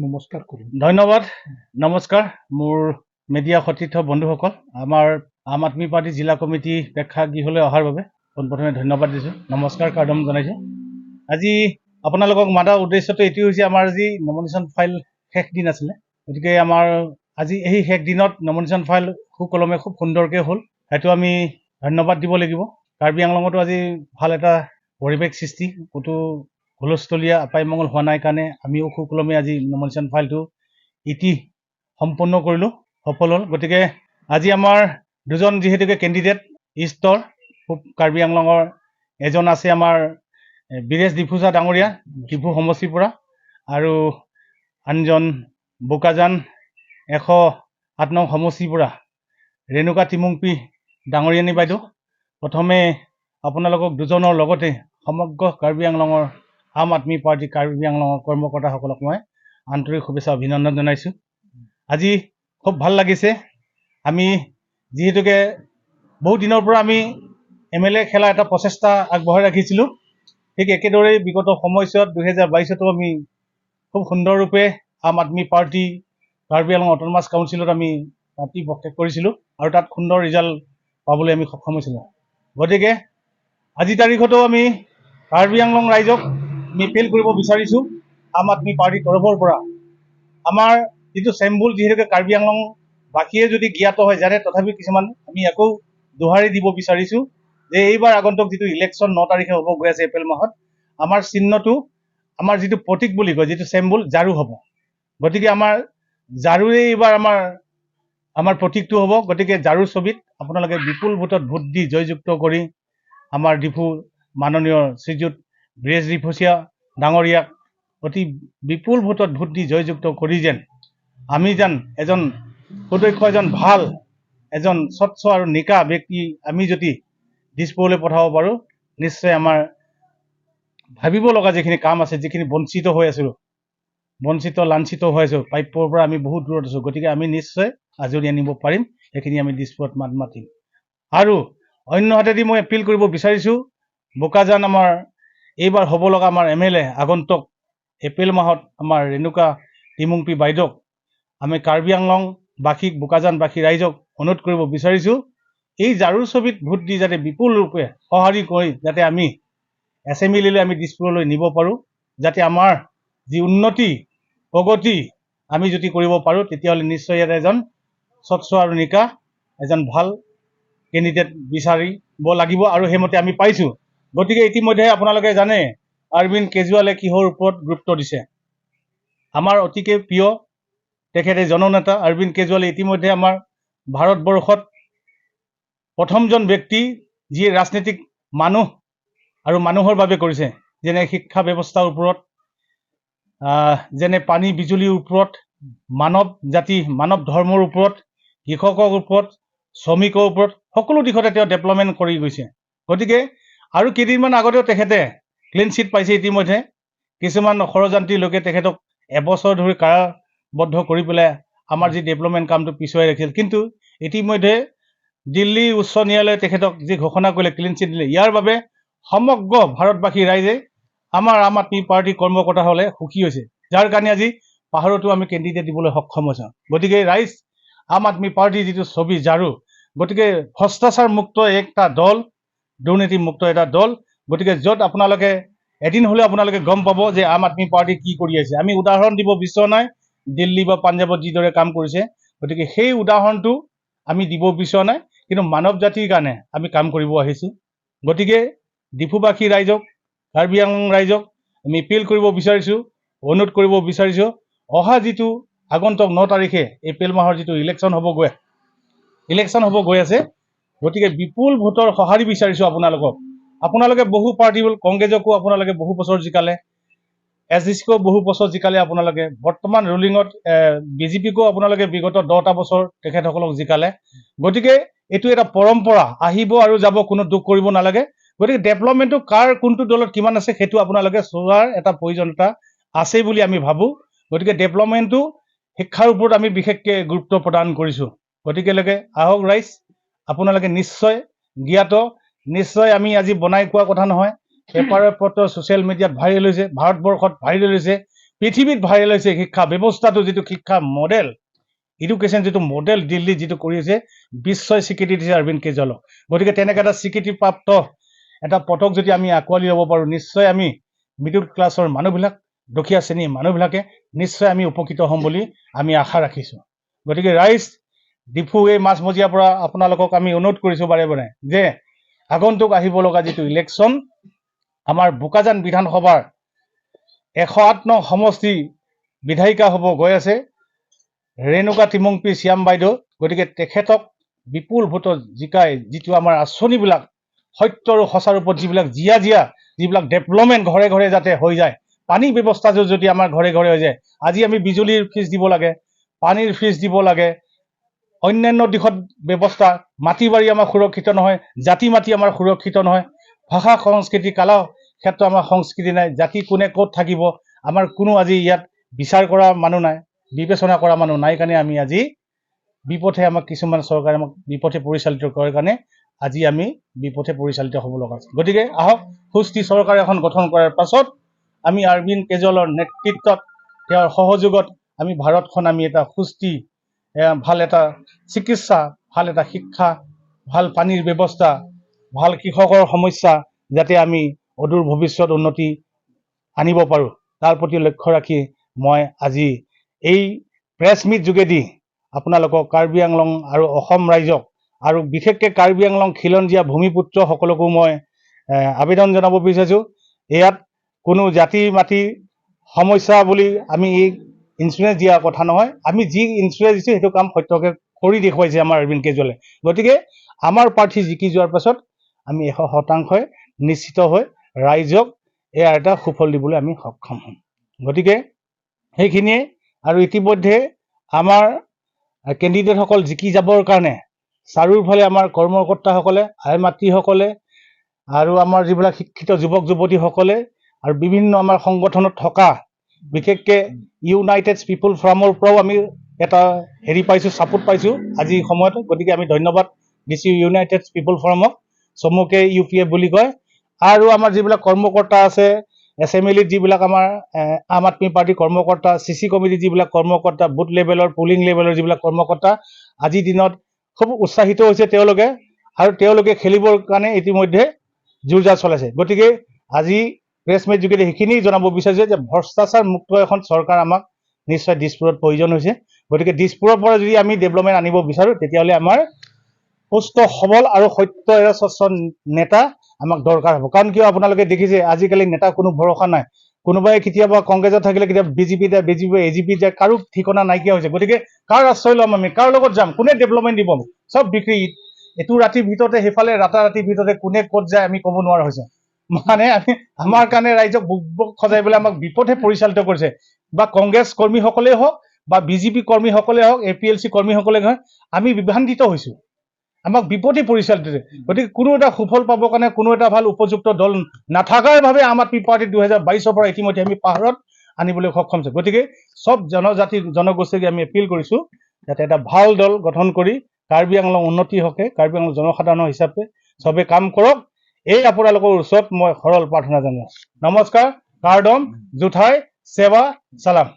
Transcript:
নমস্কাৰ কৰিম। ধন্যবাদ। নমস্কাৰ মোৰ মিডিয়া সতীৰ্থ বন্ধুসকল, আমাৰ আম আদমি পাৰ্টি জিলা কমিটি প্ৰেক্ষাগৃহলৈ অহাৰ বাবে পোনপ্ৰথমে ধন্যবাদ দিছোঁ, নমস্কাৰ কাৰ্ডম জনাইছোঁ। আজি আপোনালোকক মাতাৰ উদ্দেশ্যটো এইটো হৈছে, আমাৰ আজি নমিনেশ্যন ফাইল শেষ দিন আছিলে, গতিকে আমাৰ আজি এই শেষ দিনত নমিনেশ্যন ফাইল সুকলমে খুব সুন্দৰকৈ হ'ল, সেইটো আমি ধন্যবাদ দিব লাগিব। কাৰ্বি আংলঙতো আজি ভাল এটা পৰিৱেশ সৃষ্টি, ক'তো হুলস্থলীয়া আপাইমংগল হোৱা নাই কাৰণে আমিও সুকলমে আজি নমিনেশ্যন ফাইলটো সম্পূৰ্ণ কৰিলোঁ, সফল হ'ল। গতিকে আজি আমাৰ দুজন যিহেতুকে কেণ্ডিডেট ইষ্টৰ পূব কাৰ্বি আংলঙৰ এজন আছে আমাৰ বীৰেশ ডিফুচা ডাঙৰীয়া ডিফু সমষ্টিৰ পৰা, আৰু আনজন বোকাজান 108 নং সমষ্টিৰ পৰা ৰেণুকা টিমুংপি ডাঙৰীয়ানী বাইদেউ। প্ৰথমে আপোনালোকক দুজনৰ লগতে সমগ্ৰ কাৰ্বি আংলঙৰ আম আদমি পাৰ্টি কাৰ্বি আংলঙৰ কৰ্মকৰ্তাসকলক মই আন্তৰিক শুভেচ্ছা অভিনন্দন জনাইছোঁ। আজি খুব ভাল লাগিছে। আমি যিহেতুকে বহু দিনৰ পৰা আমি MLA খেলা এটা প্ৰচেষ্টা আগবঢ়াই ৰাখিছিলোঁ, ঠিক একেদৰেই বিগত সময়ছোৱাত 2022তো আমি খুব সুন্দৰৰূপে আম আদমি পাৰ্টি কাৰ্বি আংলং অট'নমাছ কাউন্সিলত আমি পাৰ্টি প্ৰৱেশ কৰিছিলোঁ আৰু তাত সুন্দৰ ৰিজাল্ট পাবলৈ আমি সক্ষম হৈছিলোঁ। গতিকে আজি তাৰিখতো আমি কাৰ্বি আংলং ৰাইজক আমি এপিল কৰিব বিচাৰিছোঁ, আম আদমি পাৰ্টিৰ তৰফৰ পৰা আমাৰ যিটো চেম্বুল যিহেতুকে কাৰ্বি আংলং বাকীয়ে যদি জ্ঞাত হয় জানে, তথাপি কিছুমান আমি আকৌ দোহাৰি দিব বিচাৰিছোঁ যে এইবাৰ আগন্তুক যিটো ইলেকশ্যন 9 তাৰিখে হ'ব গৈ আছে এপ্ৰিল মাহত, আমাৰ চিহ্নটো আমাৰ যিটো প্ৰতীক বুলি কয়, যিটো চেম্বুল ঝাৰু হ'ব। গতিকে আমাৰ ঝাৰুৰেই এইবাৰ আমাৰ প্ৰতীকটো হ'ব। গতিকে ঝাৰু ছবিত আপোনালোকে বিপুল ভোটত ভোট দি জয়যুক্ত কৰি আমাৰ ডিফু মাননীয় শ্ৰীযুত বীৰেশ ডিফুচীয়া ডাঙৰীয়াক অতি বিপুল ভোটত ভোট দি জয়যুক্ত কৰি যেন আমি যেন এজন সুদক্ষ, এজন ভাল, এজন স্বচ্ছ আৰু নিকা ব্যক্তি আমি যদি দিছপুৰলৈ পঠাব পাৰোঁ, নিশ্চয় আমাৰ ভাবিব লগা যিখিনি কাম আছে, যিখিনি বঞ্চিত হৈ আছোঁ, লাঞ্ছিত হৈ আছোঁ, প্ৰাপ্যৰ পৰা আমি বহুত দূৰত আছোঁ, গতিকে আমি নিশ্চয় আজৰি আনিব পাৰিম, সেইখিনি আমি দিছপুৰত মাত মাতিম। আৰু অন্য হাতেদি মই এপিল কৰিব বিচাৰিছোঁ, বোকাজান আমাৰ এইবাৰ হ'ব লগা আমাৰ MLA আগন্তুক এপ্ৰিল মাহত আমাৰ ৰেণুকা টিমুংপি বাইদেউক আমি কাৰ্বি আংলং বাসীক, বোকাজানবাসী ৰাইজক অনুৰোধ কৰিব বিচাৰিছোঁ, এই ঝাৰুৰ ছবিত ভোট দি যাতে বিপুল ৰূপে সঁহাৰি কৰি যাতে আমি এছেম্বলিলৈ আমি দিছপুৰলৈ নিব পাৰোঁ, যাতে আমাৰ যি উন্নতি প্ৰগতি আমি যদি কৰিব পাৰোঁ, তেতিয়াহ'লে নিশ্চয় ইয়াত এজন স্বচ্ছ আৰু নিকা এজন ভাল কেণ্ডিডেট বিচাৰিব লাগিব, আৰু সেইমতে আমি পাইছোঁ। গতিকে ইতিমধ্যে আপোনালোকে জানে অৰবিন্দ কেজৰিৱালে কিহৰ ওপৰত গুৰুত্ব দিছে। আমাৰ অতিকে প্ৰিয় তেখেতে জননেতা অৰবিন্দ কেজৰিৱালে ইতিমধ্যে আমাৰ ভাৰতবৰ্ষত প্ৰথমজন ব্যক্তি যিয়ে ৰাজনীতিক মানুহ আৰু মানুহৰ বাবে কৰিছে, যেনে শিক্ষা ব্যৱস্থাৰ ওপৰত, যেনে পানী বিজুলীৰ ওপৰত, মানৱ জাতি মানৱ ধৰ্মৰ ওপৰত, কৃষকৰ ওপৰত, শ্ৰমিকৰ ওপৰত, সকলো দিশতে তেওঁ ডেভেলপমেণ্ট কৰি গৈছে। গতিকে আৰু কেইদিনমান আগতেও তেখেতে ক্লিন চিট পাইছে। ইতিমধ্যে কিছুমান ষড়যন্ত্ৰী লোকে তেখেতক এবছৰ ধৰি কাৰাবদ্ধ কৰি পেলাই আমাৰ যি ডেভেলপমেণ্ট কামটো পিছুৱাই ৰাখিছিল, কিন্তু ইতিমধ্যে দিল্লী উচ্চ ন্যায়ালয়ে তেখেতক যি ঘোষণা কৰিলে, ক্লিন চিট দিলে, ইয়াৰ বাবে সমগ্ৰ ভাৰতবাসী ৰাইজে আমাৰ আম আদমি পাৰ্টিৰ কৰ্মকৰ্তাসকলে সুখী হৈছে, যাৰ কাৰণে আজি পাহাৰতো আমি কেণ্ডিডেট দিবলৈ সক্ষম হৈছোঁ। গতিকে ৰাইজ আম আদমি পাৰ্টিৰ যিটো ছবি ঝাৰু, গতিকে ভ্ৰষ্টাচাৰ মুক্ত একটা দল, দুৰ্নীতি মুক্ত এটা দল। গতিকে য'ত আপোনালোকে এদিন হ'লেও আপোনালোকে গম পাব যে আম আদমি পাৰ্টি কি কৰি আছে। আমি উদাহৰণ দিব বিচৰা নাই দিল্লী বা পাঞ্জাৱত যিদৰে কাম কৰিছে, গতিকে সেই উদাহৰণটো আমি দিব বিচৰা নাই, কিন্তু মানৱ জাতিৰ কাৰণে আমি কাম কৰিব আহিছোঁ। গতিকে ডিফুবাসী ৰাইজক, কাৰ্বি আংলং ৰাইজক আমি এপিল কৰিব বিচাৰিছোঁ, অনুৰোধ কৰিব বিচাৰিছোঁ, অহা যিটো আগন্তুক 9 তাৰিখে এপ্ৰিল মাহৰ যিটো ইলেকশ্যন হ'ব গৈ আছে, গতিকে বিপুল ভোটৰ সঁহাৰি বিচাৰিছোঁ আপোনালোকক। আপোনালোকে বহু পাৰ্টি হ'ল, কংগ্ৰেছকো আপোনালোকে বহু বছৰ জিকালে, SDCকো বহু বছৰ জিকালে, আপোনালোকে বৰ্তমান ৰুলিঙত BJPকো আপোনালোকে বিগত 10টা বছৰ তেখেতসকলক জিকালে। গতিকে এইটো এটা পৰম্পৰা, আহিব আৰু যাব, কোনো দুখ কৰিব নালাগে। গতিকে ডেভেলপমেণ্টটো কাৰ কোনটো দলত কিমান আছে সেইটো আপোনালোকে চোৱাৰ এটা প্ৰয়োজনীয়তা আছে বুলি আমি ভাবোঁ। গতিকে ডেভেলপমেণ্টটো শিক্ষাৰ ওপৰত আমি বিশেষকৈ গুৰুত্ব প্ৰদান কৰিছোঁ। গতিকেলৈকে আহক ৰাইজ, আপোনালোকে নিশ্চয় জ্ঞাত, নিশ্চয় আমি আজি বনাই কোৱা কথা নহয়, পেপাৰে পত্ৰ ছ'চিয়েল মিডিয়াত ভাইৰেল হৈছে, ভাৰতবৰ্ষত ভাইৰেল হৈছে। পৃথিৱীত ভাইৰেল হৈছে শিক্ষা ব্যৱস্থাটো, যিটো শিক্ষা মডেল এডুকেশ্যন, যিটো মডেল দিল্লী যিটো কৰিছে, বিশ্বই স্বীকৃতি দিছে অৰবিন্দ কেজৰিৱালক। গতিকে তেনেকৈ এটা স্বীকৃতিপ্ৰাপ্ত এটা পথক যদি আমি আঁকোৱালি ল'ব পাৰোঁ, নিশ্চয় আমি মিডল ক্লাছৰ মানুহবিলাক, দুখীয়া শ্ৰেণীৰ মানুহবিলাকে নিশ্চয় আমি উপকৃত হ'ম বুলি আমি আশা ৰাখিছোঁ। গতিকে ৰাইজ, ডিফু এই মাছমজিয়াৰ পৰা আপোনালোকক আমি অনুৰোধ কৰিছোঁ বাৰে বাৰে যে আগন্তুক আহিব লগা যিটো ইলেকশ্যন, আমাৰ বোকাজান বিধানসভাৰ 108 নং সমষ্টি বিধায়িকা হ'ব গৈ আছে ৰেণুকা ত্ৰিমংপী শ্যাম বাইদেউ। গতিকে তেখেতক বিপুল ভোটত জিকাই যিটো আমাৰ আঁচনিবিলাক সত্য আৰু সঁচাৰ ওপৰত যিবিলাক ডেভেলপমেণ্ট ঘৰে ঘৰে যাতে হৈ যায়, পানী ব্যৱস্থাটো যদি আমাৰ ঘৰে ঘৰে হৈ যায়, আজি আমি বিজুলীৰ ফিজ দিব লাগে, পানীৰ ফিজ দিব লাগে, অন্যান্য দিশত ব্যৱস্থা, মাটি বাৰী আমাৰ সুৰক্ষিত নহয়, জাতি মাটি আমাৰ সুৰক্ষিত নহয়, ভাষা সংস্কৃতি কালা ক্ষেত্ৰত আমাৰ সংস্কৃতি নাই, জাতি কোনে ক'ত থাকিব আমাৰ কোনো আজি ইয়াত বিচাৰ কৰা মানুহ নাই, বিবেচনা কৰা মানুহ নাই কাৰণে আমি আজি বিপথে আমাক কিছুমান চৰকাৰে আমাক বিপথে পৰিচালিত কৰাৰ কাৰণে আজি আমি বিপথে পৰিচালিত হ'ব লগা আছে। গতিকে আহক, সুস্থিৰ চৰকাৰ এখন গঠন কৰাৰ পাছত আমি অৰবিন্দ কেজৰিৱালৰ নেতৃত্বত, তেওঁৰ সহযোগত আমি ভাৰতখন আমি এটা সুস্থিৰ ভাল এটা চিকিৎসা, ভাল এটা শিক্ষা, ভাল পানীৰ ব্যৱস্থা, ভাল কৃষকৰ সমস্যা যাতে আমি অদূৰ ভৱিষ্যত উন্নতি আনিব পাৰোঁ, তাৰ প্ৰতি লক্ষ্য ৰাখি মই আজি এই প্ৰেছ মিট যোগেদি আপোনালোকক কাৰ্বি আংলং আৰু অসম ৰাইজক আৰু বিশেষকৈ কাৰ্বি আংলং খিলঞ্জীয়া ভূমিপুত্ৰসকলকো মই আবেদন জনাব বিচাৰিছোঁ, ইয়াত কোনো জাতি মাটি সমস্যা বুলি আমি এই ইঞ্চুৰেঞ্চ দিয়াৰ কথা নহয়। আমি যি ইঞ্চুৰেঞ্চ দিছোঁ সেইটো কাম সত্যকৈ কৰি দেখুৱাইছে আমাৰ অৰবিন্দ কেজৰিৱালে। গতিকে আমাৰ প্ৰাৰ্থী জিকি যোৱাৰ পাছত আমি 100% নিশ্চিত হৈ ৰাইজক ইয়াৰ এটা সুফল দিবলৈ আমি সক্ষম হ'ম। গতিকে সেইখিনিয়ে, আৰু ইতিমধ্যে আমাৰ কেণ্ডিডেটসকল জিকি যাবৰ কাৰণে চাৰিওফালে আমাৰ কৰ্মকৰ্তাসকলে, আই মাতৃসকলে আৰু আমাৰ যিবিলাক শিক্ষিত যুৱক যুৱতীসকলে আৰু বিভিন্ন আমাৰ সংগঠনত থকা বিশেষকৈ ইউনাইটেড পিপুল ফৰামৰ পৰাও আমি এটা পাইছোঁ, ছাপোৰ্ট পাইছোঁ আজিৰ সময়ত। গতিকে আমি ধন্যবাদ দিছোঁ ইউনাইটেড পিপুল ফৰামক, চমুকে UPF বুলি কয়। আৰু আমাৰ যিবিলাক কৰ্মকৰ্তা আছে, এছেম্বলিত যিবিলাক আমাৰ আম আদমি পাৰ্টিৰ কৰ্মকৰ্তা, CC কমিটিৰ যিবিলাক কৰ্মকৰ্তা, বুথ লেভেলৰ, পুলিং লেভেলৰ যিবিলাক কৰ্মকৰ্তা, আজিৰ দিনত খুব উৎসাহিত হৈছে তেওঁলোকে, আৰু তেওঁলোকে খেলিবৰ কাৰণে ইতিমধ্যে জোৰ জাৰ চলাইছে। গতিকে আজি প্ৰেছ মিট যোগেদি সেইখিনি জনাব বিচাৰিছে যে ভ্ৰষ্টাচাৰ মুক্ত এখন চৰকাৰ আমাক নিশ্চয় দিছপুৰত প্ৰয়োজন হৈছে। গতিকে দিছপুৰৰ পৰা যদি আমি ডেভেলপমেণ্ট আনিব বিচাৰোঁ, তেতিয়াহ'লে আমাৰ সুস্থ সবল আৰু সত্য স্বচ্ছ নেতা আমাক দৰকাৰ হ'ব। কাৰণ কিয়, আপোনালোকে দেখিছে আজিকালি নেতা কোনো ভৰসা নাই। কোনোবাই কেতিয়াবা কংগ্ৰেছত থাকিলে কেতিয়াবা BJP যায়, AGP যায়, কাৰো ঠিকনা নাইকিয়া হৈছে। গতিকে কাৰ আশ্ৰয় ল'ম আমি, কাৰ লগত যাম, কোনে ডেভেলপমেণ্ট দিব, চব বিক্ৰী। এইটো ৰাতিৰ ভিতৰতে সেইফালে ৰাতিৰ ভিতৰতে কোনে ক'ত যায় আমি ক'ব নোৱাৰা হৈছোঁ। মানে আমি আমাৰ কাৰণে ৰাইজক বুক সজাই পেলাই আমাক বিপথে পৰিচালিত কৰিছে, বা কংগ্ৰেছ কৰ্মীসকলেই হওক বা BJP কৰ্মীসকলেই হওক, APLC কৰ্মীসকলেই হওক, আমি বিভ্ৰান্তিত হৈছোঁ, আমাক বিপথে পৰিচালিত হৈছে। গতিকে কোনো এটা সুফল পাবৰ কাৰণে কোনো এটা ভাল উপযুক্ত দল নাথাকাৰ বাবে আম আদমি পাৰ্টি 2022 পৰা ইতিমধ্যে আমি পাহাৰত আনিবলৈ সক্ষম হৈছে। গতিকে চব জনজাতি জনগোষ্ঠীক আমি এপিল কৰিছোঁ যাতে এটা ভাল দল গঠন কৰি কাৰ্বি আংলং উন্নতি হকে, কাৰ্বি আংলং জনসাধাৰণৰ হিচাপে চবে কাম কৰক, এই আপোনালোকৰ ওচৰত মই সৰল প্ৰাৰ্থনা জনাইছোঁ। নমস্কাৰ, কাৰ্ডম, জুঠাই, সেৱা, চালাম।